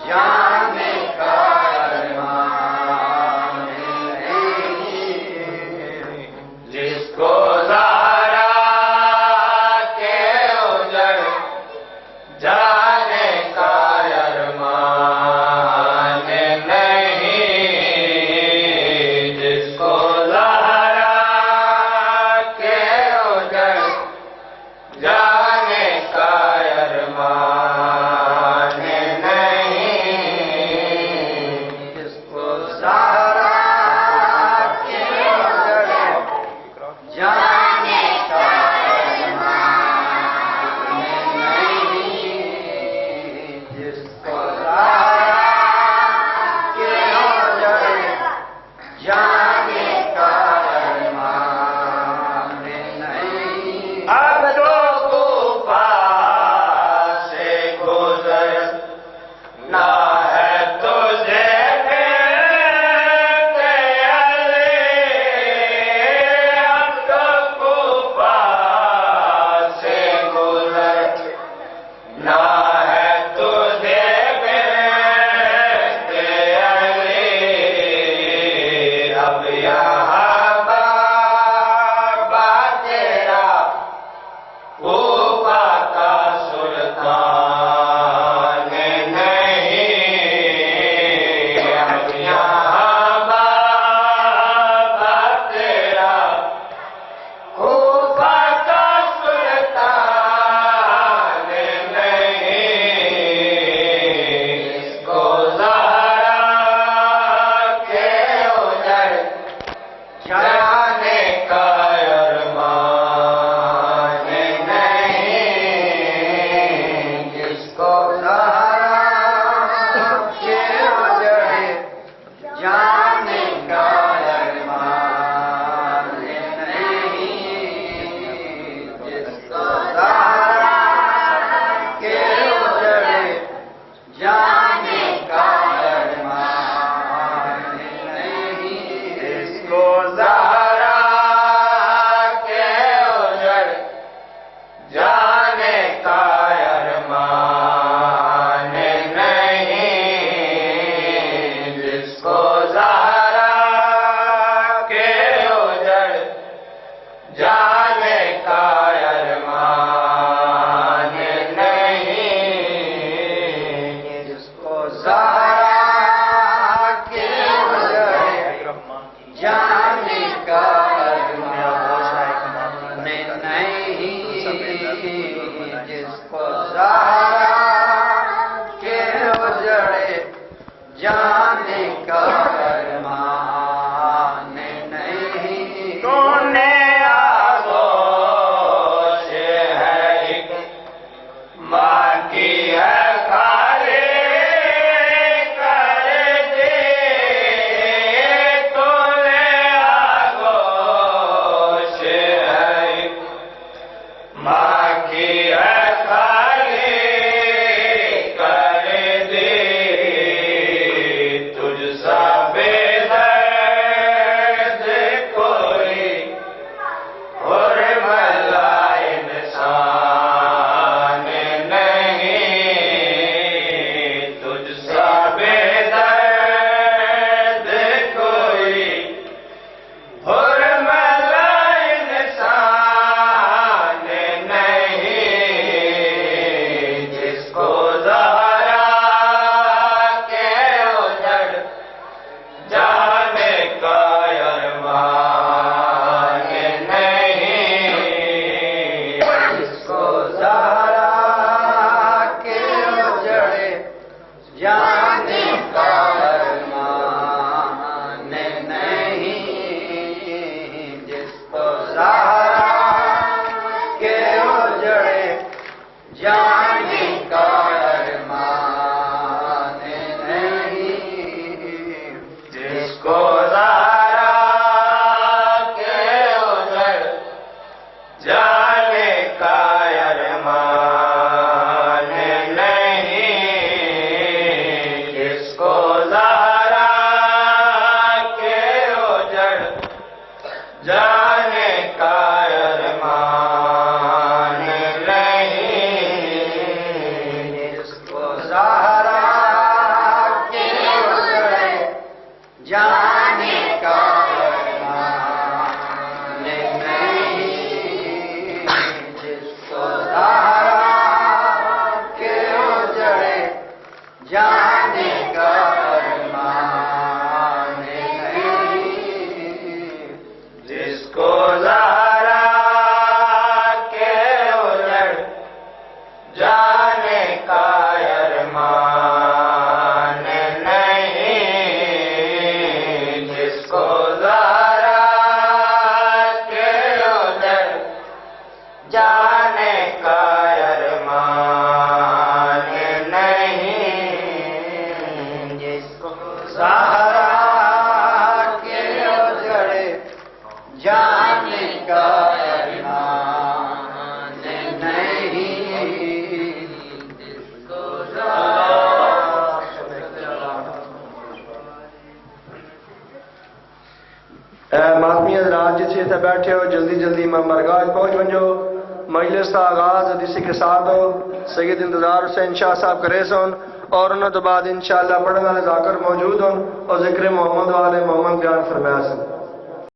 जाने का अरमान नहीं, जिसको ज़ारा के उजड़ जाने का अरमान नहीं, जिसको ज़ारा के उजड़ जाने का अरमान नहीं, जिसको ज़ारा के उजड़ जाने का अरमान नहीं, जिसको ज़ारा के उजड़ जाने का अरमान नहीं। अब तो कूफा से गुजर ना है तुझे मिलते अली, अब तो कूफा से गुजर ना है तुझे मिलते अली, अब यहाँ बाबा तेरा कूफा का सुल्तान नहीं, अब यहाँ बाबा तेरा कूफा का सुल्तान नहीं, इसको ज़ारा के उजड़ जाने का अरमान नहीं, जिसको ज़ारा के उजड़ जाने का अरमान नहीं, जिसको ज़ारा के उजड़ जाने का अरमान नहीं, जिसको ज़ारा के उजड़ जाने का अरमान नहीं, जिसको ज़ारा के उजड़ जाने का अरमान नहीं, जिसको ज़ारा के उजड़ जाने का अरमान नहीं, जिसको ज़ारा के उजड़ जाने का अरमान नहीं। तूने आगोश है एक माँ की है खाली कर दे, तूने आगोश है एक माँ की है खाली कर दे, तुझ सा बेदर्द कोई और भला इंसान नहीं, तुझ सा बेदर्द कोई और भला इंसान नहीं, जिसको ज़ारा के उजड़ जाने का अरमान नहीं, जिसको ज़ारा के उजड़ जाने का अरमान नहीं, जिसको ज़ारा के उजड़ जाने का अरमान नहीं, जिसको ज़ारा के उजड़ जाने का अरमान नहीं, जाने का अरमान नहीं, जिसको ज़हरा के उजड़ जाने का अरमान नहीं, जिसको ज़हरा के उजड़ जाने का अरमान नहीं, जिसको ज़हरा के उजड़ जाने का अरमान नहीं, जिसको मातमी हज़रात जिथे इतने बैठे हो जल्दी जल्दी मरगाह पहुंच वञो। मजलिस का आगाज हदीसी के साथ हो। सैयद इंतजार हुसैन शाह साहब करे सोन और उन्होंने तो बाद इंशाअल्लाह पढ़ने वाले जाकर मौजूद हों और जिक्र मोहम्मद वाले मोहम्मद बयान फरमाया सन।